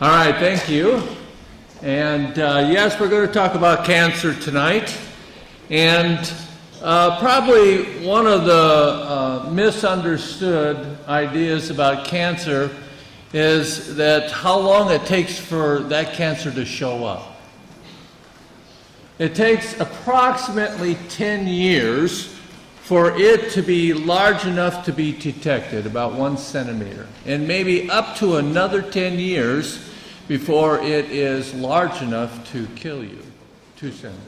All right, thank you. And yes, we're going to talk about cancer tonight. And probably one of the misunderstood ideas about cancer is that how long it takes for that cancer to show up. It takes approximately 10 years for it to be large enough to be detected, about 1 centimeter, and maybe up to another 10 years before it is large enough to kill you, 2 centimeters.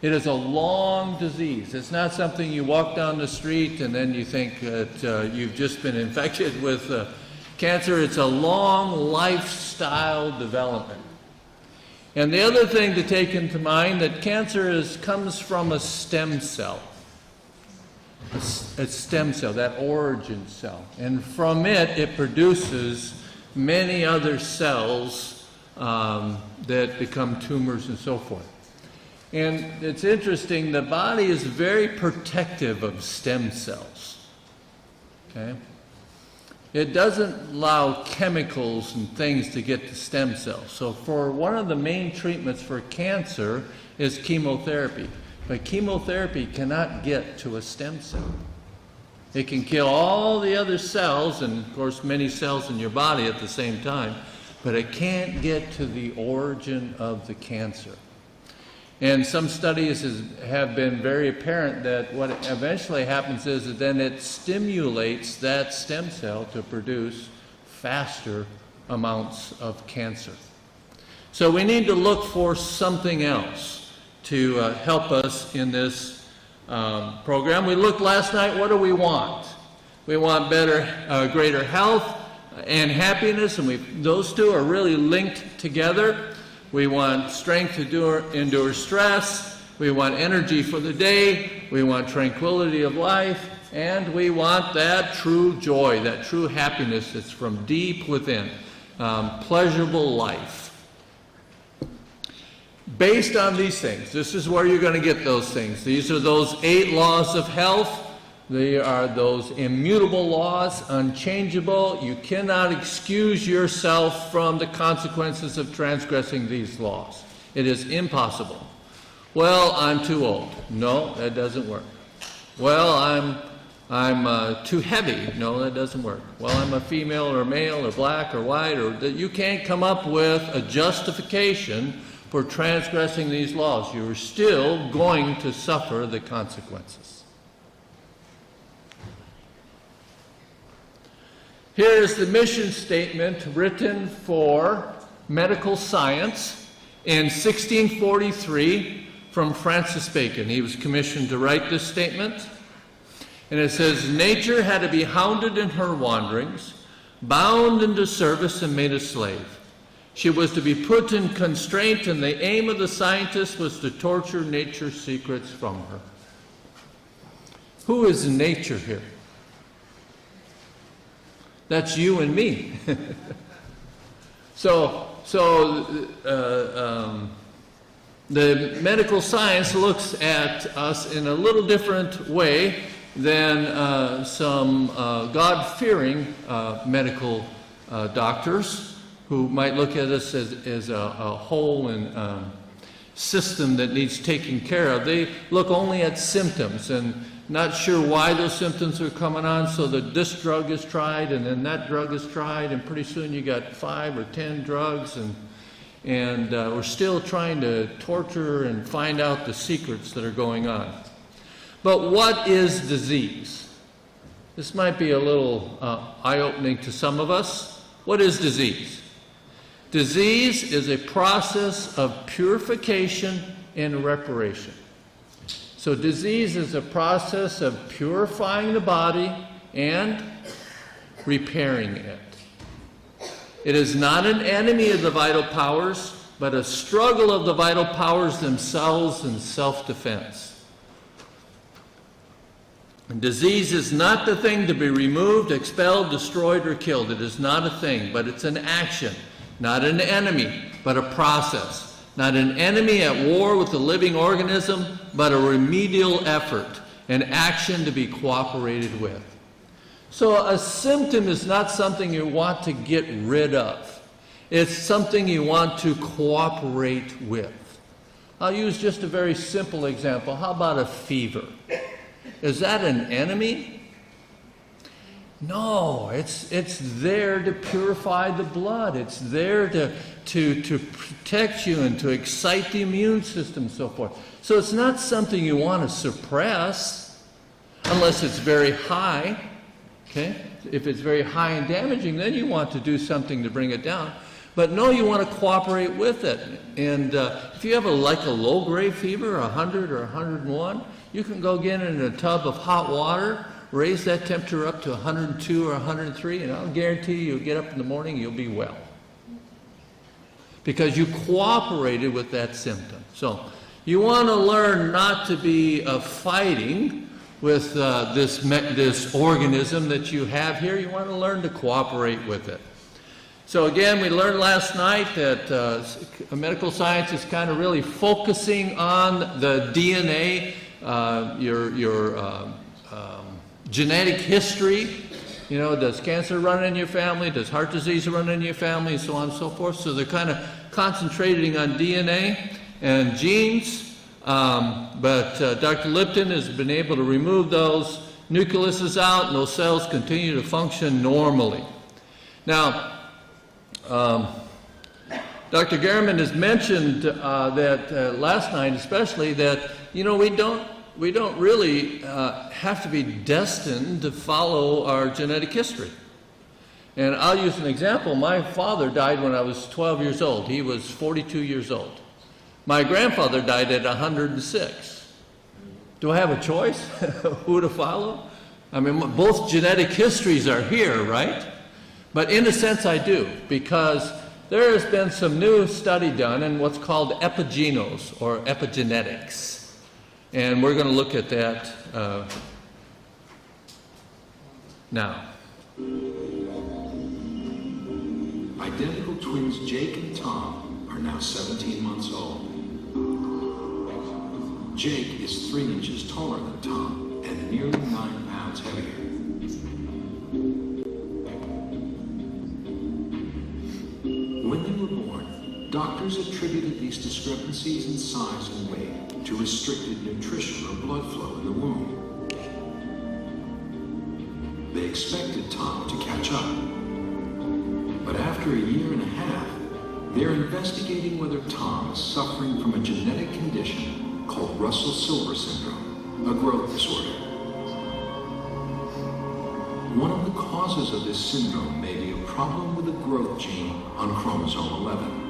It is a long disease. It's not something you walk down the street and then you think that you've just been infected with cancer. It's a long lifestyle development. And the other thing to take into mind that cancer comes from a stem cell. A stem cell, that origin cell. And from it produces many other cells that become tumors and so forth. And it's interesting, the body is very protective of stem cells. Okay? It doesn't allow chemicals and things to get to stem cells. So for one of the main treatments for cancer is chemotherapy. But chemotherapy cannot get to a stem cell. It can kill all the other cells, and of course many cells in your body at the same time, but it can't get to the origin of the cancer. And some studies have been very apparent that what eventually happens is that then it stimulates that stem cell to produce faster amounts of cancer. So we need to look for something else to help us in this program. We looked last night, what do we want? We want better, greater health and happiness, and those two are really linked together. We want strength to endure stress. We want energy for the day. We want tranquility of life. And we want that true joy, that true happiness that's from deep within. Pleasurable life. Based on these things, this is where you're going to get those things. These are those 8 laws of health. They are those immutable laws, unchangeable. You cannot excuse yourself from the consequences of transgressing these laws. It is impossible. Well, I'm too old. No, that doesn't work. Well, I'm too heavy. No, that doesn't work. Well, I'm a female or male or black or white, or that you can't come up with a justification for transgressing these laws. You're still going to suffer the consequences. Here is the mission statement written for medical science in 1643 from Francis Bacon. He was commissioned to write this statement. And it says, "Nature had to be hounded in her wanderings, bound into service and made a slave. She was to be put in constraint, and the aim of the scientist was to torture nature's secrets from her." Who is nature here? That's you and me. So the medical science looks at us in a little different way than some God-fearing medical doctors who might look at us as a whole and system that needs taken care of. They look only at symptoms and not sure why those symptoms are coming on, so that this drug is tried and then that drug is tried, and pretty soon you got 5 or 10 drugs, and we're still trying to torture and find out the secrets that are going on. But what is disease? This might be a little eye-opening to some of us. What is disease? Disease is a process of purification and reparation. So disease is a process of purifying the body and repairing it. It is not an enemy of the vital powers, but a struggle of the vital powers themselves in self-defense. And disease is not the thing to be removed, expelled, destroyed, or killed. It is not a thing, but it's an action. Not an enemy, but a process. Not an enemy at war with the living organism, but a remedial effort, an action to be cooperated with. So a symptom is not something you want to get rid of. It's something you want to cooperate with. I'll use just a very simple example. How about a fever? Is that an enemy? No, it's there to purify the blood. It's there to protect you and to excite the immune system and so forth. So it's not something you want to suppress unless it's very high. Okay? If it's very high and damaging, then you want to do something to bring it down. But no, you want to cooperate with it. And if you have a low-grade fever, 100 or 101, you can go get in a tub of hot water, raise that temperature up to 102 or 103, and I'll guarantee you'll get up in the morning, you'll be well. Because you cooperated with that symptom. So you want to learn not to be fighting with this organism that you have here. You want to learn to cooperate with it. So again, we learned last night that medical science is kind of really focusing on the DNA, your genetic history. You know, does cancer run in your family? Does heart disease run in your family? And so on and so forth. So they're kind of concentrating on DNA and genes. But Dr. Lipton has been able to remove those nucleuses out, and those cells continue to function normally. Now, Dr. Gehrman has mentioned that last night especially that, you know, we don't really have to be destined to follow our genetic history. And I'll use an example. My father died when I was 12 years old. He was 42 years old. My grandfather died at 106. Do I have a choice who to follow? I mean, both genetic histories are here, right? But in a sense I do, because there has been some new study done in what's called epigenos, or epigenetics. And we're going to look at that now. Identical twins Jake and Tom are now 17 months old. Jake is 3 inches taller than Tom and nearly 9 pounds heavier. When they were born, doctors attributed these discrepancies in size and weight to restricted nutrition or blood flow in the womb. They expected Tom to catch up. But after a year and a half, they're investigating whether Tom is suffering from a genetic condition called Russell-Silver syndrome, a growth disorder. One of the causes of this syndrome may be a problem with the growth gene on chromosome 11.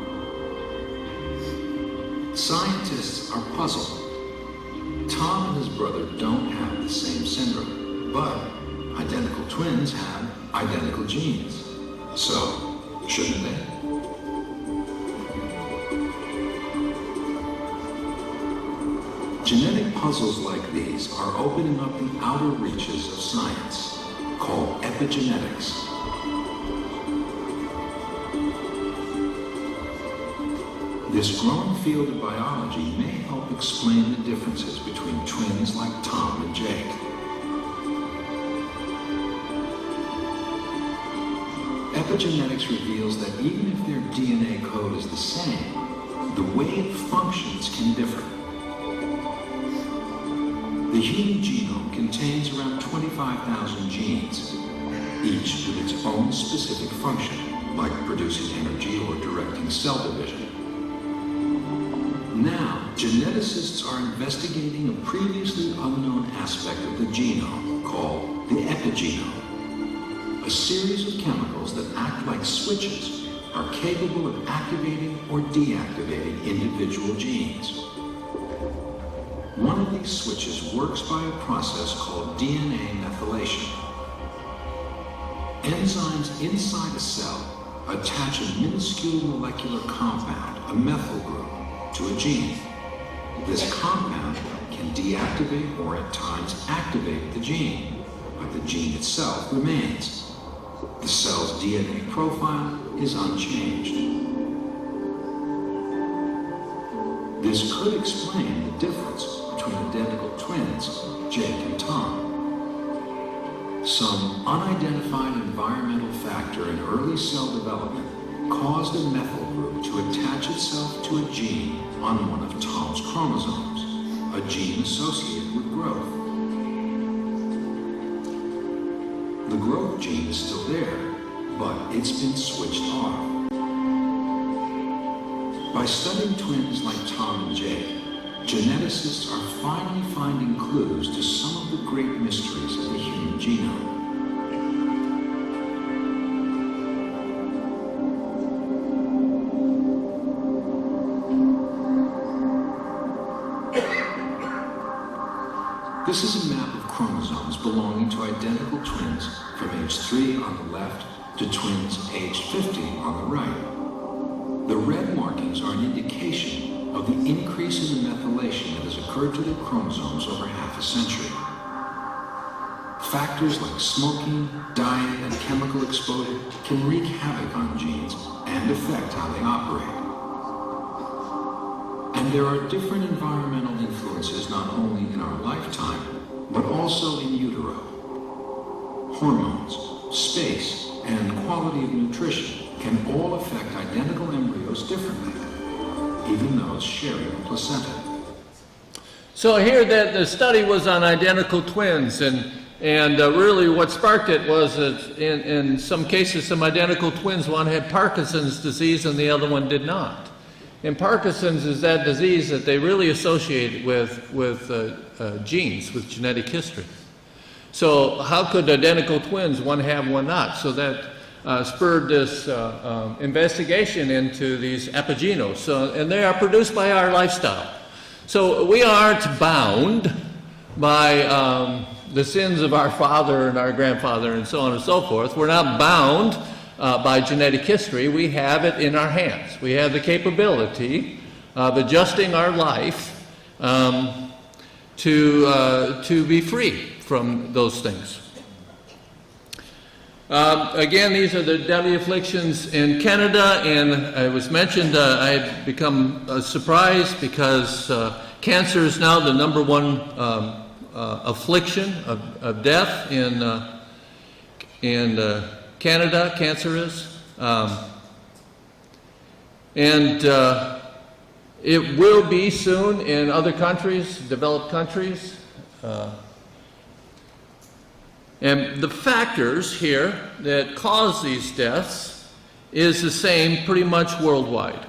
Scientists are puzzled. Tom and his brother don't have the same syndrome, but identical twins have identical genes. So, shouldn't they? Genetic puzzles like these are opening up the outer reaches of science, called epigenetics. This growing field of biology may help explain the differences between twins like Tom and Jake. Epigenetics reveals that even if their DNA code is the same, the way it functions can differ. The human genome contains around 25,000 genes, each with its own specific function, like producing energy or directing cell division. Now, geneticists are investigating a previously unknown aspect of the genome called the epigenome. A series of chemicals that act like switches are capable of activating or deactivating individual genes. One of these switches works by a process called DNA methylation. Enzymes inside a cell attach a minuscule molecular compound, a methyl group, to a gene. This compound can deactivate or at times activate the gene, but the gene itself remains. The cell's DNA profile is unchanged. This could explain the difference between identical twins, Jake and Tom. Some unidentified environmental factor in early cell development caused a methyl group to attach itself to a gene on one of Tom's chromosomes, a gene associated with growth. The growth gene is still there, but it's been switched off. By studying twins like Tom and Jake, geneticists are finally finding clues to some of the great mysteries of the human genome. This is a map of chromosomes belonging to identical twins from age 3 on the left to twins aged 50 on the right. The red markings are an indication of the increase in the methylation that has occurred to their chromosomes over half a century. Factors like smoking, diet, and chemical exposure can wreak havoc on genes and affect how they operate. And there are different environmental influences not only in our lifetime, but also in utero. Hormones, space, and quality of nutrition can all affect identical embryos differently, even those sharing a placenta. So here the study was on identical twins, and really what sparked it was that in some cases some identical twins, one had Parkinson's disease and the other one did not. And Parkinson's is that disease that they really associate with genes, with genetic history. So how could identical twins, one have, one not? So that spurred this investigation into these epigenos. And they are produced by our lifestyle. So we aren't bound by the sins of our father and our grandfather and so on and so forth. We're not bound by genetic history. We have it in our hands. We have the capability of adjusting our life to be free from those things. Again, these are the deadly afflictions in Canada, and it was mentioned I had become surprised because cancer is now the number one affliction of death in Canada. Cancer is, and it will be soon in other countries, developed countries. And the factors here that cause these deaths is the same pretty much worldwide.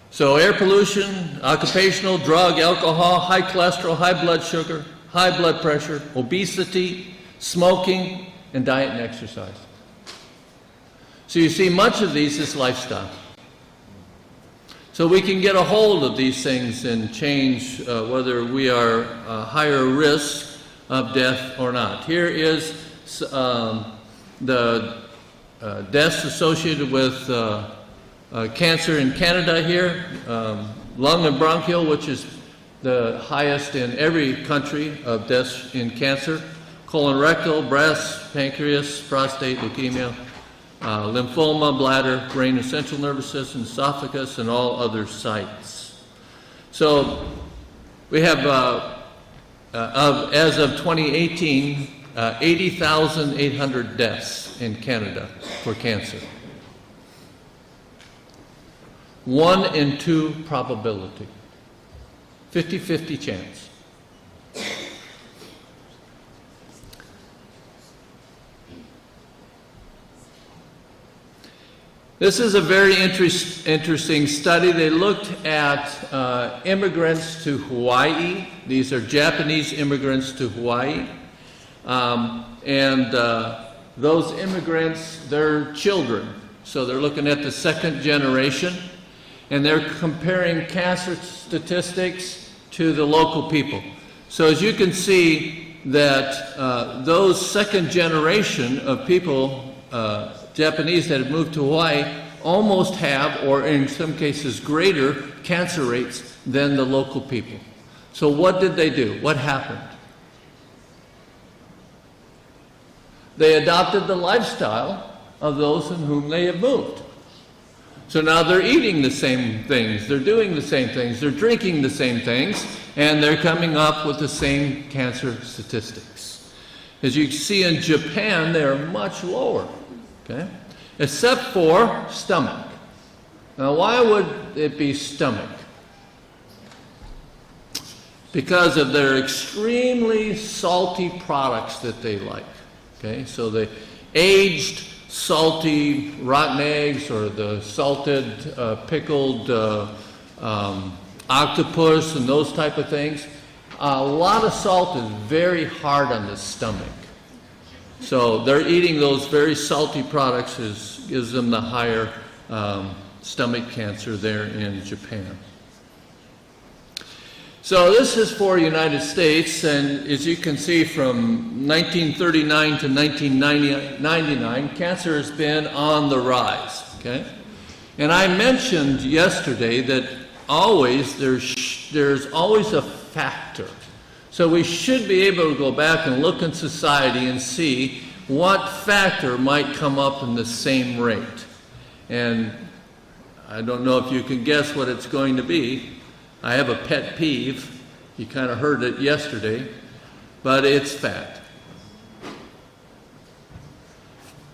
So air pollution, occupational, drug, alcohol, high cholesterol, high blood sugar, high blood pressure, obesity, smoking, and diet and exercise. So you see much of these is lifestyle. So we can get a hold of these things and change whether we are higher risk of death or not. Here is the deaths associated with cancer in Canada here. Lung and bronchial, which is the highest in every country of deaths in cancer. Colorectal, breast, pancreas, prostate, leukemia, lymphoma, bladder, brain and central nervous system, esophagus, and all other sites. So we have, as of 2018, 80,800 deaths in Canada for cancer. 1 in 2 probability, 50-50 chance. This is a very interesting study. They looked at immigrants to Hawaii. These are Japanese immigrants to Hawaii. Those immigrants, they're children. So they're looking at the second generation. And they're comparing cancer statistics to the local people. So as you can see that those second generation of people, Japanese that have moved to Hawaii, almost have, or in some cases greater, cancer rates than the local people. So what did they do? What happened? They adopted the lifestyle of those in whom they have moved. So now they're eating the same things, they're doing the same things, they're drinking the same things, and they're coming up with the same cancer statistics. As you see in Japan, they're much lower, okay? Except for stomach. Now, why would it be stomach? Because of their extremely salty products that they like, okay? So the aged, salty, rotten eggs, or the salted, pickled octopus and those type of things. A lot of salt is very hard on the stomach. So they're eating those very salty products, gives them the higher stomach cancer there in Japan. So this is for United States, and as you can see, from 1939 to 1999, cancer has been on the rise, okay? And I mentioned yesterday that there's always a factor. So we should be able to go back and look in society and see what factor might come up in the same rate. And I don't know if you can guess what it's going to be. I have a pet peeve. You kind of heard it yesterday, but it's fat.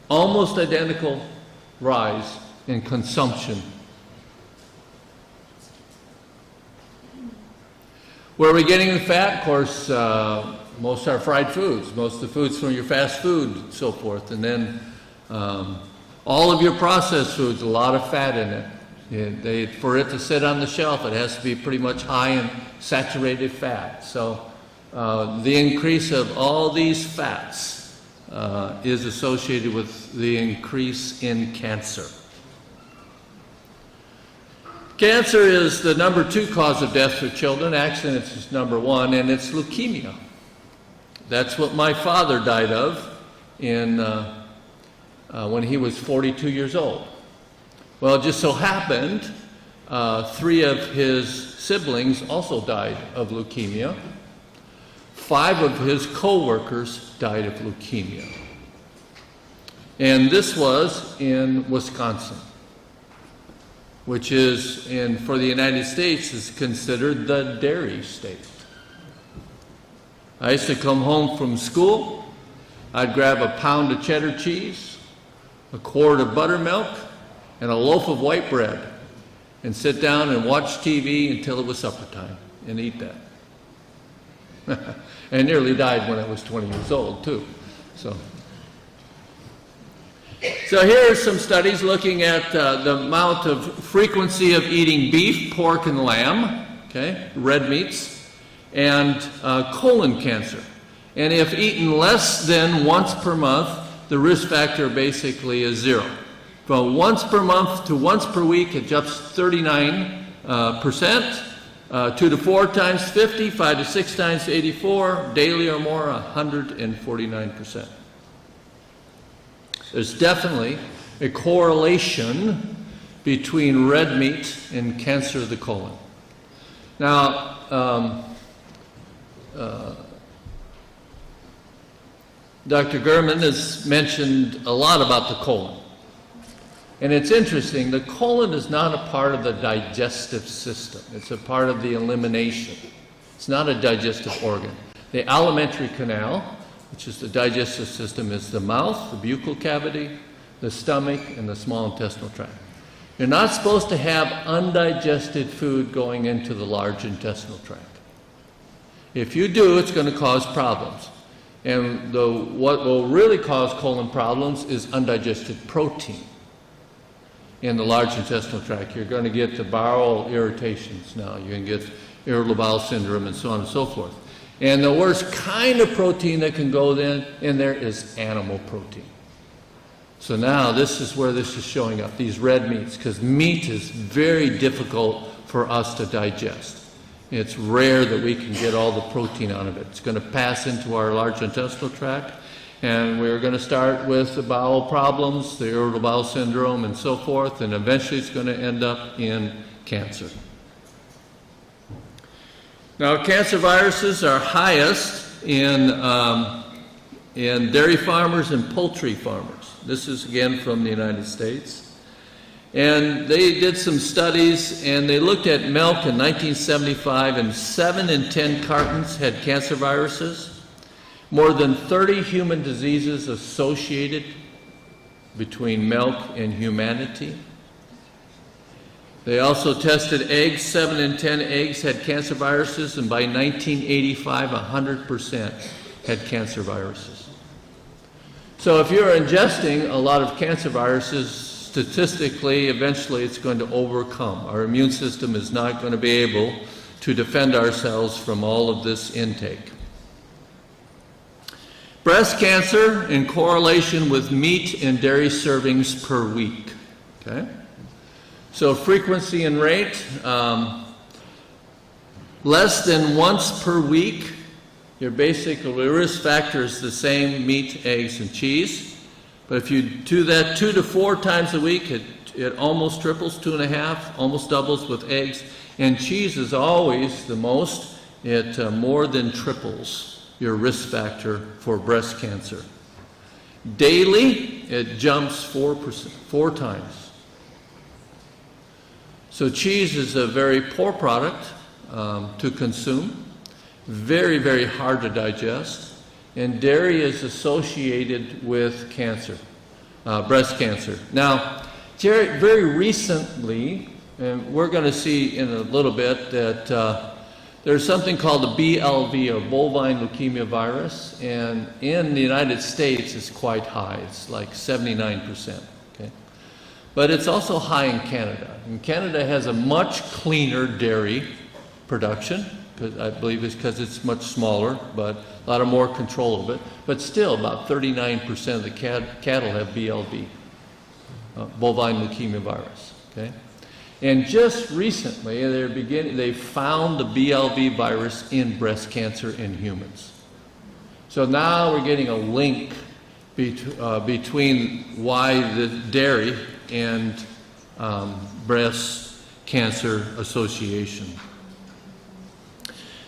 Almost identical rise in consumption. Where are we getting the fat? Of course, most are fried foods. Most of the foods from your fast food and so forth. And then all of your processed foods, a lot of fat in it. For it to sit on the shelf, it has to be pretty much high in saturated fat. So the increase of all these fats is associated with the increase in cancer. Cancer is the number 2 cause of death for children. Actually, it's just number 1, and it's leukemia. That's what my father died of when he was 42 years old. Well, it just so happened 3 of his siblings also died of leukemia. 5 of his co-workers died of leukemia. And this was in Wisconsin, which is, for the United States, is considered the dairy state. I used to come home from school, I'd grab a pound of cheddar cheese, a quart of buttermilk, and a loaf of white bread, and sit down and watch TV until it was supper time, and eat that. I nearly died when I was 20 years old, too. So here are some studies looking at the amount of frequency of eating beef, pork, and lamb, okay, red meats, and colon cancer. And if eaten less than once per month, the risk factor basically is 0. From once per month to once per week, it jumps 39%, 2 to 4 times 50, 5 to 6 times 84, daily or more 149%. There's definitely a correlation between red meat and cancer of the colon. Now, Dr. Gurman has mentioned a lot about the colon. And it's interesting, the colon is not a part of the digestive system. It's a part of the elimination. It's not a digestive organ. The alimentary canal, which is the digestive system, is the mouth, the buccal cavity, the stomach, and the small intestinal tract. You're not supposed to have undigested food going into the large intestinal tract. If you do, it's going to cause problems. And what will really cause colon problems is undigested protein. In the large intestinal tract, you're going to get the bowel irritations now. You can get irritable bowel syndrome and so on and so forth. And the worst kind of protein that can go in there is animal protein. So now this is where this is showing up, these red meats, because meat is very difficult for us to digest. It's rare that we can get all the protein out of it. It's going to pass into our large intestinal tract. And we're going to start with the bowel problems, the irritable bowel syndrome, and so forth, and eventually it's going to end up in cancer. Now, cancer viruses are highest in dairy farmers and poultry farmers. This is again from the United States. And they did some studies, and they looked at milk in 1975, and 7 in 10 cartons had cancer viruses. More than 30 human diseases associated between milk and humanity. They also tested eggs. 7 in 10 eggs had cancer viruses, and by 1985, 100% had cancer viruses. So if you're ingesting a lot of cancer viruses, statistically, eventually it's going to overcome. Our immune system is not going to be able to defend ourselves from all of this intake. Breast cancer in correlation with meat and dairy servings per week. Okay? So frequency and rate, less than once per week, your basic risk factor is the same: meat, eggs, and cheese. But if you do that 2 to 4 times a week, it almost triples, 2.5, almost doubles with eggs. And cheese is always the most. It more than triples your risk factor for breast cancer. Daily, it jumps 4 times. So cheese is a very poor product to consume, very, very hard to digest. And dairy is associated with cancer, breast cancer. Now, very recently, and we're going to see in a little bit that there's something called the BLV, or bovine leukemia virus, and in the United States it's quite high. It's like 79%. Okay? But it's also high in Canada. And Canada has a much cleaner dairy production. I believe it's because it's much smaller, but a lot of more control of it. But still, about 39% of the cattle have BLV, bovine leukemia virus. Okay, and just recently they found the BLV virus in breast cancer in humans. So now we're getting a link between why the dairy and breast cancer association.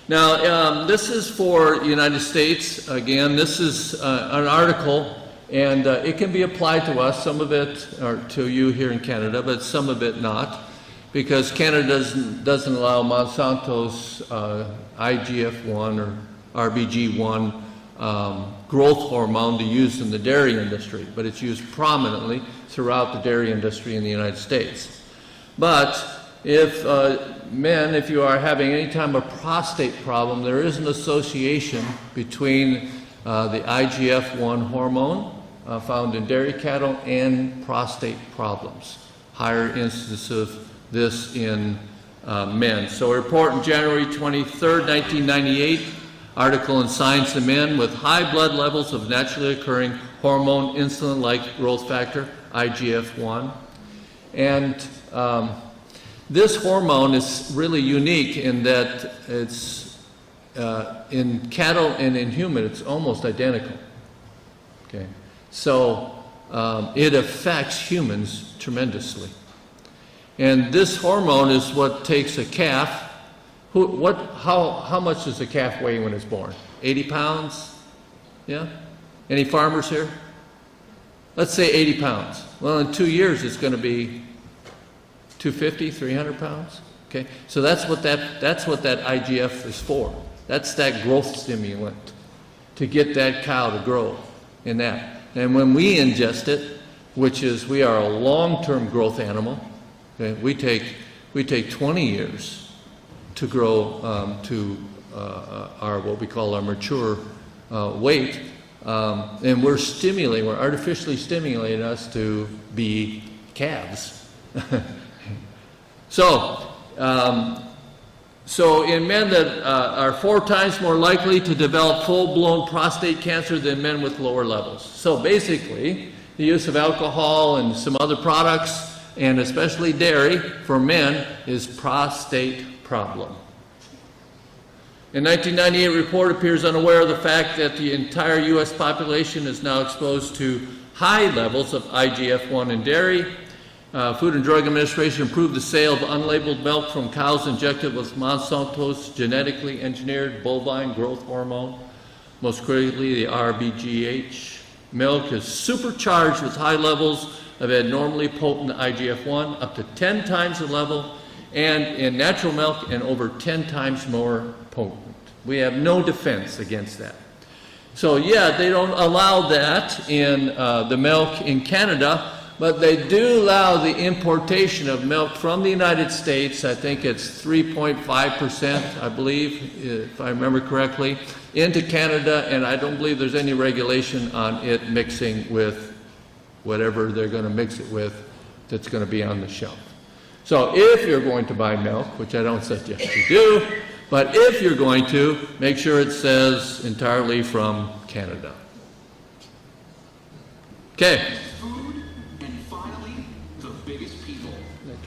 Now, this is for the United States. Again, this is an article, and it can be applied to us, some of it, or to you here in Canada, but some of it not, because Canada doesn't allow Monsanto's IGF-1 or RBG1 growth hormone to use in the dairy industry, but it's used prominently throughout the dairy industry in the United States. But if if you are having any type of prostate problem, there is an association between the IGF-1 hormone found in dairy cattle and prostate problems. Higher incidence of this in men. So a report in January 23rd, 1998, article in Science in Men with high blood levels of naturally occurring hormone insulin-like growth factor, IGF-1. And this hormone is really unique in that it's in cattle and in human, it's almost identical. Okay, so it affects humans tremendously. And this hormone is what takes a calf. How much does a calf weigh when it's born? 80 pounds? Yeah? Any farmers here? Let's say 80 pounds. Well, in 2 years, it's going to be 250, 300 pounds. Okay, so that's what that IGF is for. That's that growth stimulant to get that cow to grow in that. And when we ingest it, which is we are a long-term growth animal, okay, we take 20 years to grow to our what we call our mature weight, and we're artificially stimulating us to be calves. So in men that are 4 times more likely to develop full-blown prostate cancer than men with lower levels. So basically, the use of alcohol and some other products, and especially dairy, for men is prostate problem. In 1998, a report appears unaware of the fact that the entire U.S. population is now exposed to high levels of IGF-1 in dairy. Food and Drug Administration approved the sale of unlabeled milk from cows injected with Monsanto's genetically engineered bovine growth hormone, most critically the RBGH. Milk is supercharged with high levels of abnormally potent IGF-1, up to 10 times the level, and in natural milk, and over 10 times more potent. We have no defense against that. So yeah, they don't allow that in the milk in Canada, but they do allow the importation of milk from the United States. I think it's 3.5%, I believe, if I remember correctly, into Canada, and I don't believe there's any regulation on it mixing with whatever they're going to mix it with that's going to be on the shelf. So if you're going to buy milk, which I don't suggest you do, but if you're going to, make sure it says entirely from Canada. Okay. Food, and finally, the biggest people.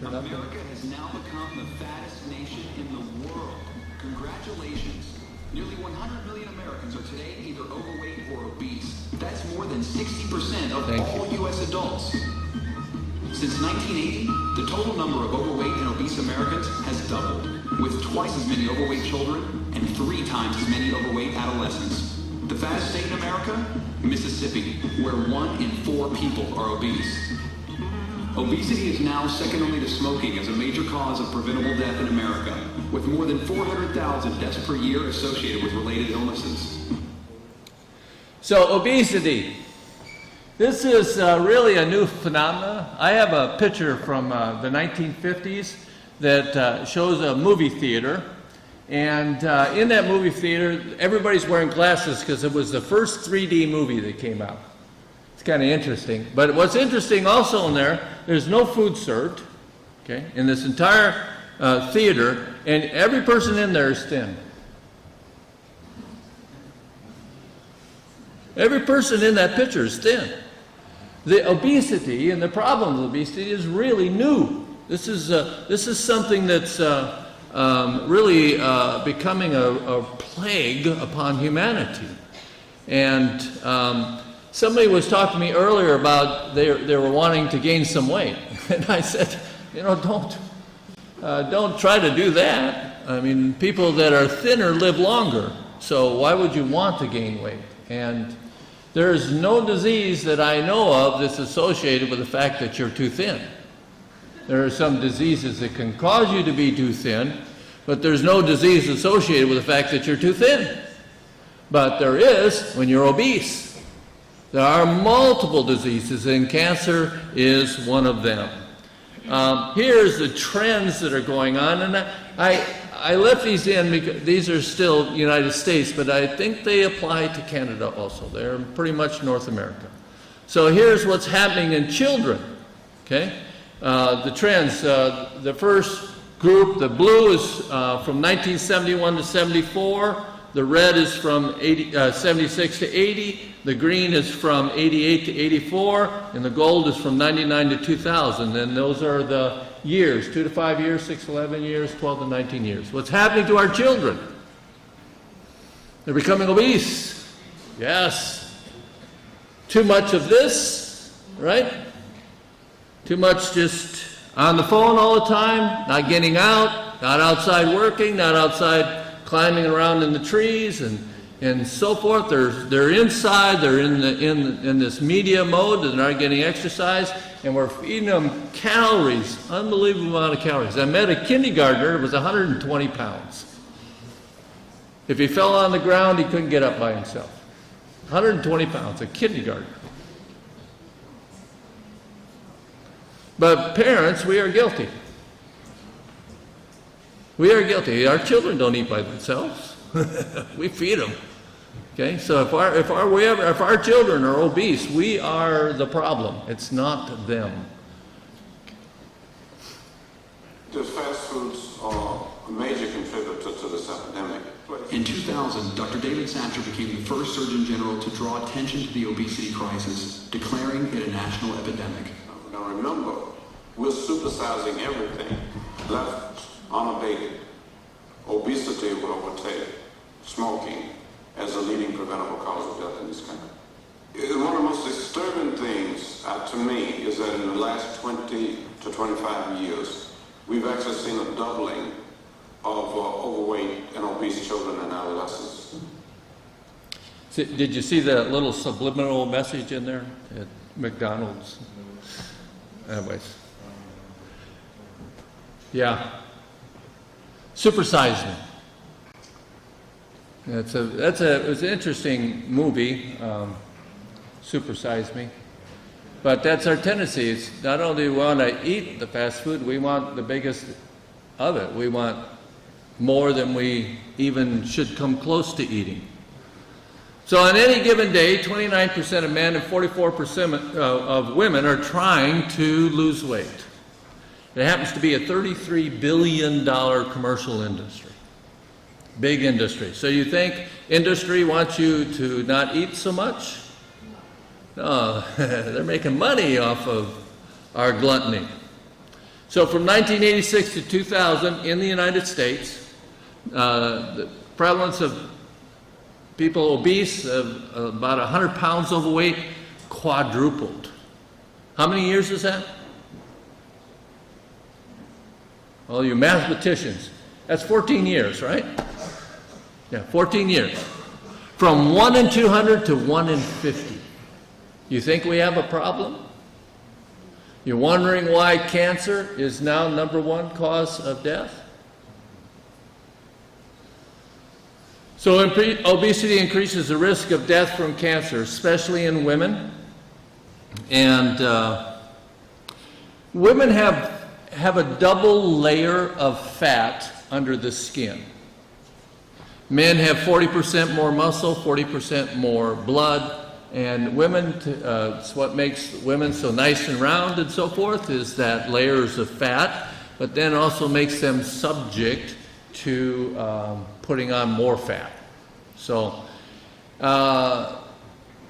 America has now become the fattest nation in the world. Congratulations. Nearly 100 million Americans are today either overweight or obese. That's more than 60% of all U.S. adults. Since 1980, the total number of overweight and obese Americans has doubled, with twice as many overweight children and 3 times as many overweight adolescents. The fattest state in America? Mississippi, where 1 in 4 people are obese. Obesity is now second only to smoking as a major cause of preventable death in America, with more than 400,000 deaths per year associated with related illnesses. So obesity. This is really a new phenomenon. I have a picture from the 1950s that shows a movie theater. And in that movie theater, everybody's wearing glasses because it was the first 3D movie that came out. It's kind of interesting. But what's interesting also in there, there's no food served, okay, in this entire theater, and every person in there is thin. Every person in that picture is thin. The obesity and the problem with obesity is really new. This is something that's really becoming a plague upon humanity. And somebody was talking to me earlier about they were wanting to gain some weight, and I said, you know, don't try to do that. I mean, people that are thinner live longer, so why would you want to gain weight? And there's no disease that I know of that's associated with the fact that you're too thin. There are some diseases that can cause you to be too thin, but there's no disease associated with the fact that you're too thin. But there is when you're obese. There are multiple diseases, and cancer is one of them. Here's the trends that are going on, and I left these in because these are still United States, but I think they apply to Canada also. They're pretty much North America. So here's what's happening in children, okay? The trends, the first group, the blue is from 1971 to 74, the red is from 76 to 80, the green is from 88 to 84, and the gold is from 99 to 2000, and those are the years, 2 to 5 years, 6 to 11 years, 12 to 19 years. What's happening to our children? They're becoming obese. Yes. Too much of this, right? Too much just on the phone all the time, not getting out, not outside working, not outside climbing around in the trees and so forth. They're inside, they're in this media mode, they're not getting exercise, and we're feeding them calories, unbelievable amount of calories. I met a kindergartner, it was 120 pounds. If he fell on the ground, he couldn't get up by himself. 120 pounds, a kindergartner. But parents, we are guilty. We are guilty. Our children don't eat by themselves. We feed them. Okay, so if our children are obese, we are the problem. It's not them. Does fast foods are a major contributor to this epidemic? In 2000, Dr. David Satcher became the first Surgeon General to draw attention to the obesity crisis, declaring it a national epidemic. Now remember, we're supersizing everything left unabated. Obesity will overtake smoking as a leading preventable cause of death in this country. One of the most disturbing things to me is that in the last 20 to 25 years, we've actually seen a doubling of overweight and obese children and adolescents. Did you see that little subliminal message in there at McDonald's? anyways. Yeah. Supersize Me. It's an interesting movie, Supersize Me. But that's our tendency. It's not only we want to eat the fast food, we want the biggest of it. We want more than we even should come close to eating. So on any given day, 29% of men and 44% of women are trying to lose weight. It happens to be a $33 billion commercial industry. Big industry. So you think industry wants you to not eat so much? No, they're making money off of our gluttony. So from 1986 to 2000 in the United States, the prevalence of people obese, about 100 pounds overweight, quadrupled. How many years is that? Well, you mathematicians, that's 14 years, right? Yeah, 14 years. From 1 in 200 to 1 in 50. You think we have a problem? You're wondering why cancer is now #1 cause of death? So obesity increases the risk of death from cancer, especially in women. And women have a double layer of fat under the skin. Men have 40% more muscle, 40% more blood. And women, it's what makes women so nice and round and so forth, is that layers of fat, but then also makes them subject to putting on more fat. So,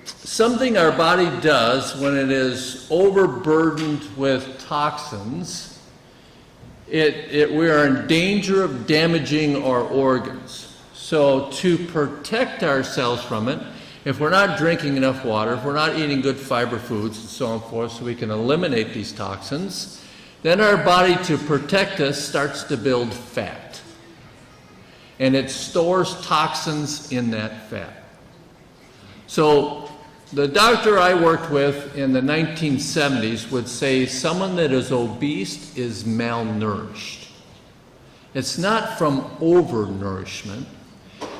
something our body does when it is overburdened with toxins, we are in danger of damaging our organs. So to protect ourselves from it, if we're not drinking enough water, if we're not eating good fiber foods and so on and forth, so we can eliminate these toxins, then our body, to protect us, starts to build fat. And it stores toxins in that fat. So the doctor I worked with in the 1970s would say someone that is obese is malnourished. It's not from overnourishment.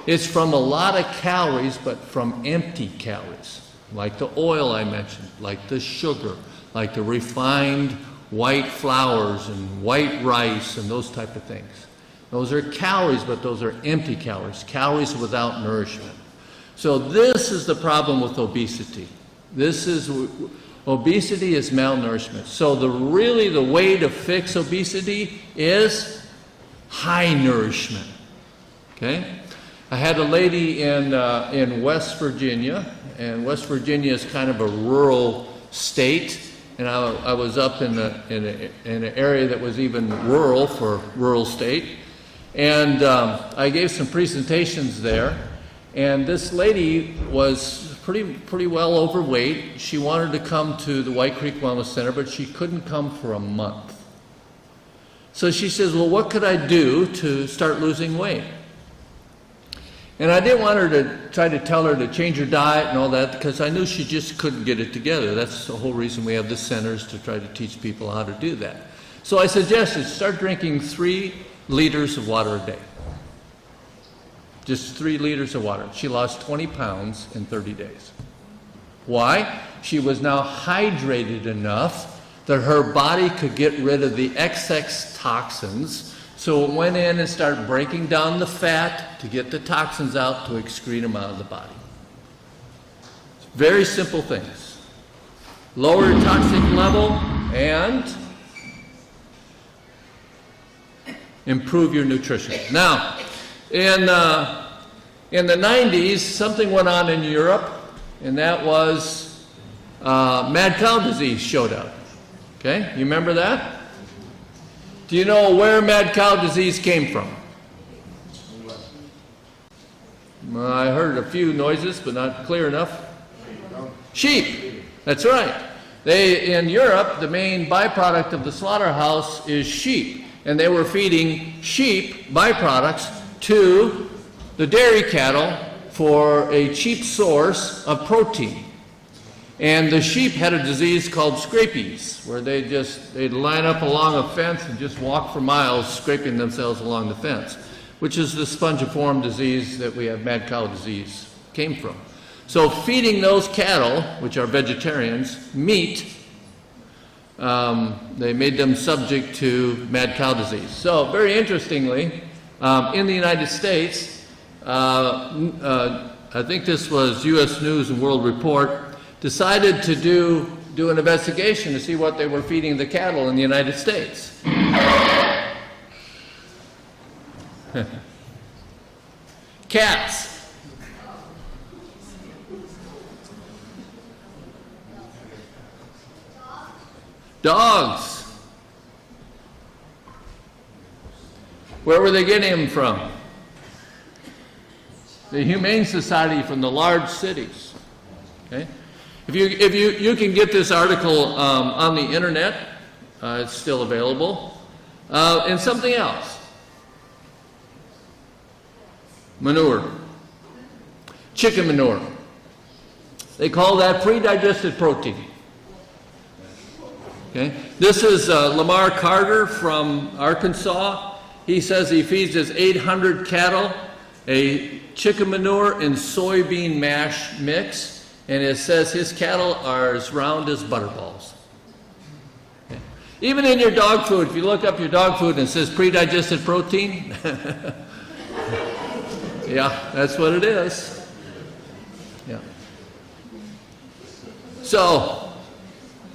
It's from a lot of calories, but from empty calories, like the oil I mentioned, like the sugar, like the refined white flours and white rice and those type of things. Those are calories, but those are empty calories, calories without nourishment. So this is the problem with obesity. Obesity is malnourishment. So the way to fix obesity is high nourishment, okay? I had a lady in West Virginia, and West Virginia is kind of a rural state, and I was up in an area that was even rural for rural state, and I gave some presentations there, and this lady was pretty well overweight. She wanted to come to the White Creek Wellness Center, but she couldn't come for a month. So she says, well, what could I do to start losing weight? And I didn't want her to try to tell her to change her diet and all that, because I knew she just couldn't get it together. That's the whole reason we have the centers, to try to teach people how to do that. So I suggested start drinking 3 liters of water a day. Just 3 liters of water. She lost 20 pounds in 30 days. Why? She was now hydrated enough that her body could get rid of the excess toxins. So it went in and started breaking down the fat to get the toxins out, to excrete them out of the body. Very simple things. Lower your toxic level and improve your nutrition. Now, in the 90s, something went on in Europe, and that was mad cow disease showed up. Okay, you remember that? Do you know where mad cow disease came from? I heard a few noises, but not clear enough. Sheep. That's right. In Europe, the main byproduct of the slaughterhouse is sheep. And they were feeding sheep byproducts to the dairy cattle for a cheap source of protein. And the sheep had a disease called scrapies, where they'd line up along a fence and just walk for miles, scraping themselves along the fence, which is the spongiform disease that we have mad cow disease came from. So feeding those cattle, which are vegetarians, meat, they made them subject to mad cow disease. So very interestingly, in the United States, I think this was U.S. News and World Report, decided to do an investigation to see what they were feeding the cattle in the United States. Cats. Dogs. Where were they getting them from? The Humane Society from the large cities. Okay? If you can get this article on the internet, it's still available. And something else. Manure. Chicken manure. They call that pre-digested protein. Okay? This is Lamar Carter from Arkansas. He says he feeds his 800 cattle a chicken manure and soybean mash mix, and it says his cattle are as round as butterballs. Okay? Even in your dog food, if you look up your dog food and it says pre-digested protein, yeah, that's what it is. Yeah. So,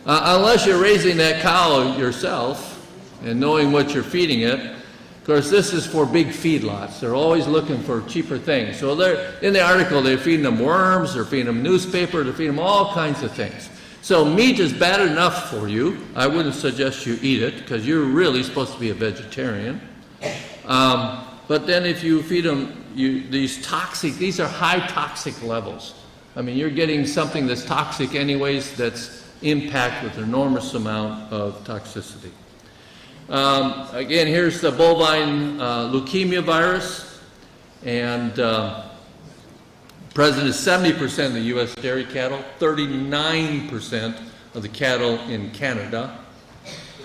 unless you're raising that cow yourself and knowing what you're feeding it, of course, this is for big feedlots. They're always looking for cheaper things. So they're, in the article, they're feeding them worms, they're feeding them newspaper, they're feeding them all kinds of things. So meat is bad enough for you. I wouldn't suggest you eat it because you're really supposed to be a vegetarian. But then if you feed them these are high toxic levels. I mean, you're getting something that's toxic anyways that's impact with an enormous amount of toxicity. Again, here's the bovine leukemia virus, and present is 70% of the U.S. dairy cattle, 39% of the cattle in Canada.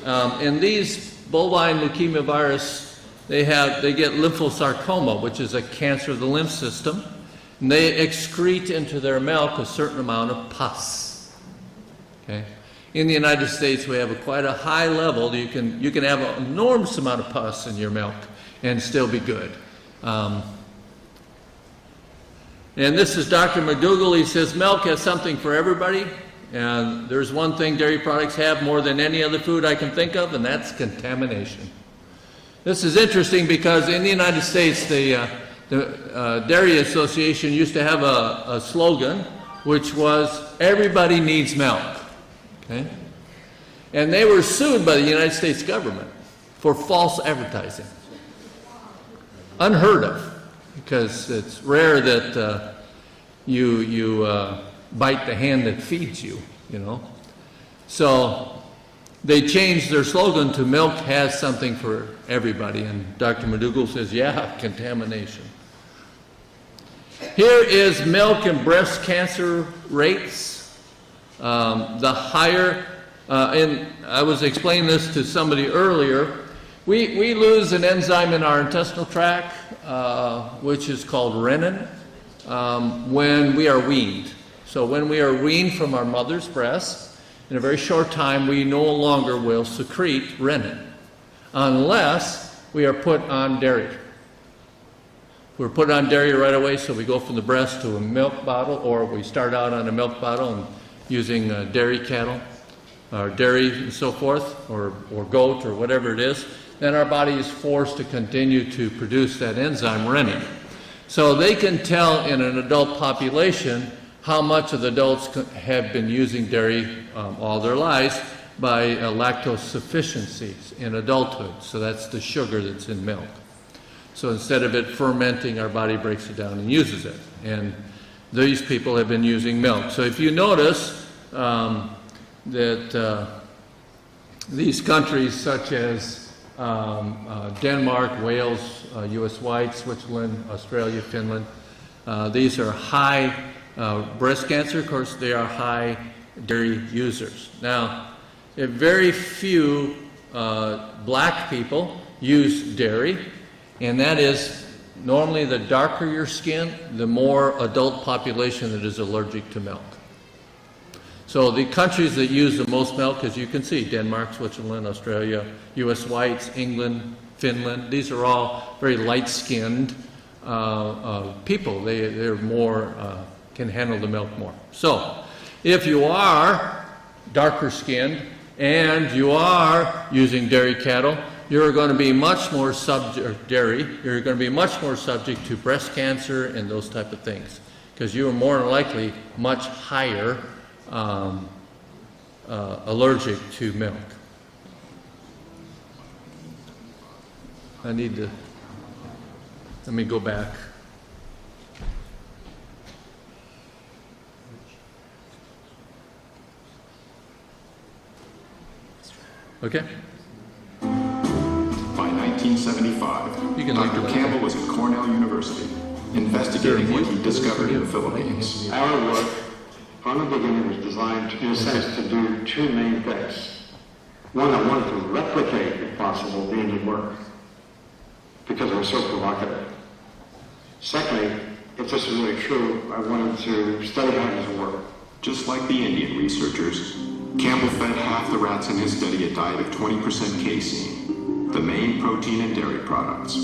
And these bovine leukemia virus, they get lymphosarcoma, which is a cancer of the lymph system, and they excrete into their milk a certain amount of pus. Okay? In the United States, we have quite a high level. You can have an enormous amount of pus in your milk and still be good. And this is Dr. McDougall. He says milk has something for everybody. And there's one thing dairy products have more than any other food I can think of, and that's contamination. This is interesting because in the United States, the Dairy Association used to have a slogan, which was, everybody needs milk. Okay? And they were sued by the United States government for false advertising. Unheard of, because it's rare that you bite the hand that feeds you, you know. So they changed their slogan to milk has something for everybody, and Dr. McDougall says, yeah, contamination. Here is milk and breast cancer rates. The higher, and I was explaining this to somebody earlier, we lose an enzyme in our intestinal tract, which is called renin, when we are weaned. So when we are weaned from our mother's breast, in a very short time, we no longer will secrete renin, unless we are put on dairy. We're put on dairy right away, so we go from the breast to a milk bottle, or we start out on a milk bottle and using dairy cattle, or dairy and so forth, or goat, or whatever it is, then our body is forced to continue to produce that enzyme renin. So they can tell in an adult population how much of the adults have been using dairy all their lives by lactose sufficiency in adulthood. So that's the sugar that's in milk. So instead of it fermenting, our body breaks it down and uses it. And these people have been using milk. So if you notice that these countries such as Denmark, Wales, U.S. white, Switzerland, Australia, Finland, these are high breast cancer. Of course, they are high dairy users. Now, very few black people use dairy, and that is normally the darker your skin, the more adult population that is allergic to milk. So the countries that use the most milk, as you can see, Denmark, Switzerland, Australia, U.S. whites, England, Finland, these are all very light-skinned people. They're more, can handle the milk more. So if you are darker skinned and you are using dairy cattle, you're going to be much more subject to breast cancer and those type of things, because you are more than likely much higher allergic to milk. Let me go back. Okay? By 1975, You can leave Dr. it like Campbell that. was at Cornell University, investigating what he discovered in the Philippines. Our work, from the beginning, was designed, in a sense, to do two main things. One, I wanted to replicate, if possible, the Indian work, because it was so provocative. Secondly, if this is really true, I wanted to study how it work. Just like the Indian researchers, Campbell fed half the rats in his study a diet of 20% casein, the main protein in dairy products.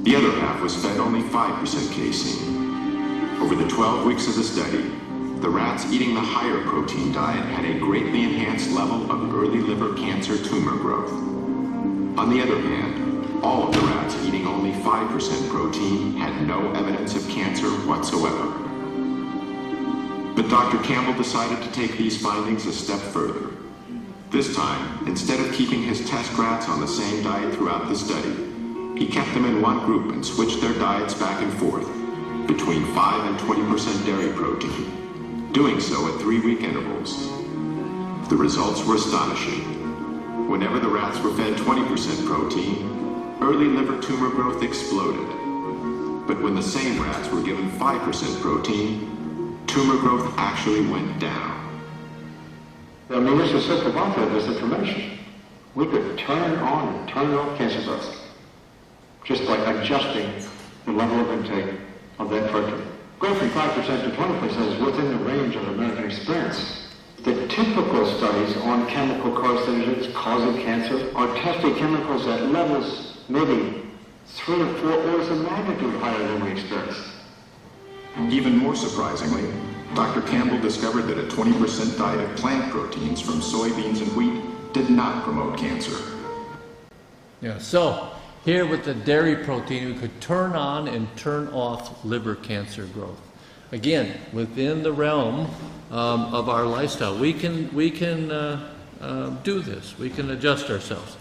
The other half was fed only 5% casein. Over the 12 weeks of the study, the rats eating the higher protein diet had a greatly enhanced level of early liver cancer tumor growth. On the other hand, all of the rats eating only 5% protein had no evidence of cancer whatsoever. But Dr. Campbell decided to take these findings a step further. This time, instead of keeping his test rats on the same diet throughout the study, he kept them in one group and switched their diets back and forth between 5 and 20% dairy protein, doing so at 3-week intervals. The results were astonishing. Whenever the rats were fed 20% protein, early liver tumor growth exploded. But when the same rats were given 5% protein, tumor growth actually went down. I mean, this is so provocative, this information. We could turn on and turn off cancer cells just by adjusting the level of intake of that protein. Going from 5% to 20% is within the range of American experience. The typical studies on chemical carcinogens causing cancer are testing chemicals at levels maybe 3 or 4 orders of magnitude higher than we experience. Even more surprisingly, Dr. Campbell discovered that a 20% diet of plant proteins from soybeans and wheat did not promote cancer. Yeah, so here with the dairy protein, we could turn on and turn off liver cancer growth. Again, within the realm of our lifestyle, we can do this. We can adjust ourselves.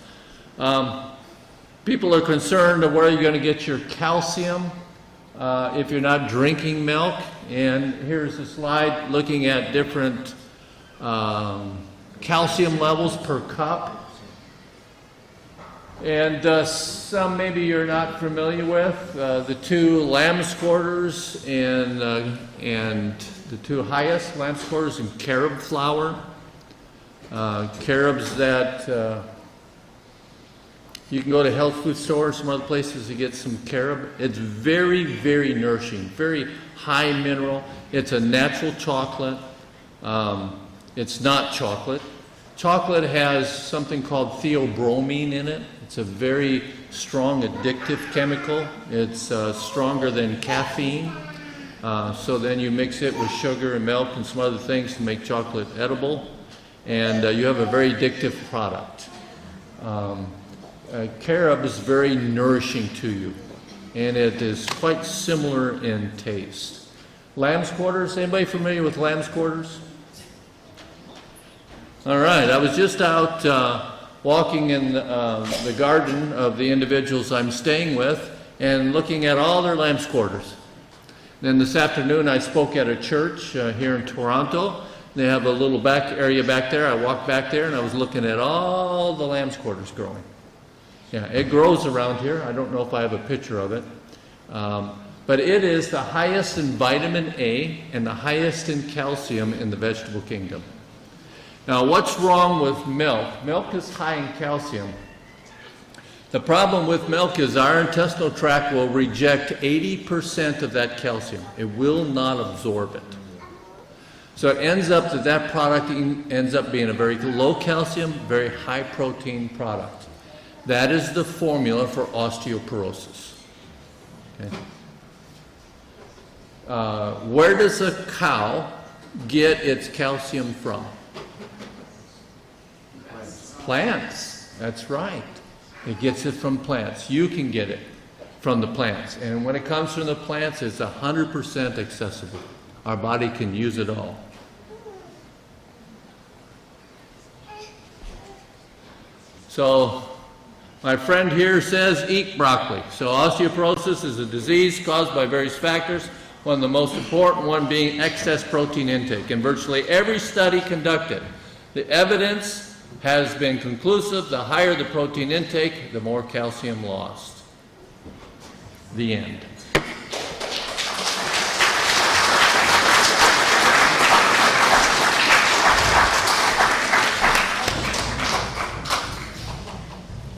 People are concerned of where you're going to get your calcium if you're not drinking milk. And here's a slide looking at different calcium levels per cup. And some maybe you're not familiar with, the two lamb's quarters and the two highest lamb's quarters in carob flour. Carobs that you can go to health food stores, some other places to get some carob. It's very, very nourishing, very high mineral. It's a natural chocolate. It's not chocolate. Chocolate has something called theobromine in it. It's a very strong addictive chemical. It's stronger than caffeine. So then you mix it with sugar and milk and some other things to make chocolate edible. And you have a very addictive product. Carob is very nourishing to you, and it is quite similar in taste. Lamb's quarters, anybody familiar with lamb's quarters? All right, I was just out walking in the garden of the individuals I'm staying with and looking at all their lamb's quarters. Then this afternoon I spoke at a church here in Toronto. They have a little back area back there. I walked back there and I was looking at all the lamb's quarters growing. Yeah, it grows around here. I don't know if I have a picture of it. But it is the highest in vitamin A and the highest in calcium in the vegetable kingdom. Now, what's wrong with milk? Milk is high in calcium. The problem with milk is our intestinal tract will reject 80% of that calcium. It will not absorb it. So it ends up that product ends up being a very low calcium, very high protein product. That is the formula for osteoporosis. Okay. Where does a cow get its calcium from? Plants. That's right. It gets it from plants. You can get it from the plants. And when it comes from the plants, it's 100% accessible. Our body can use it all. So, my friend here says eat broccoli. So osteoporosis is a disease caused by various factors, one of the most important one being excess protein intake. In virtually every study conducted, the evidence has been conclusive. The higher the protein intake, the more calcium lost. The end.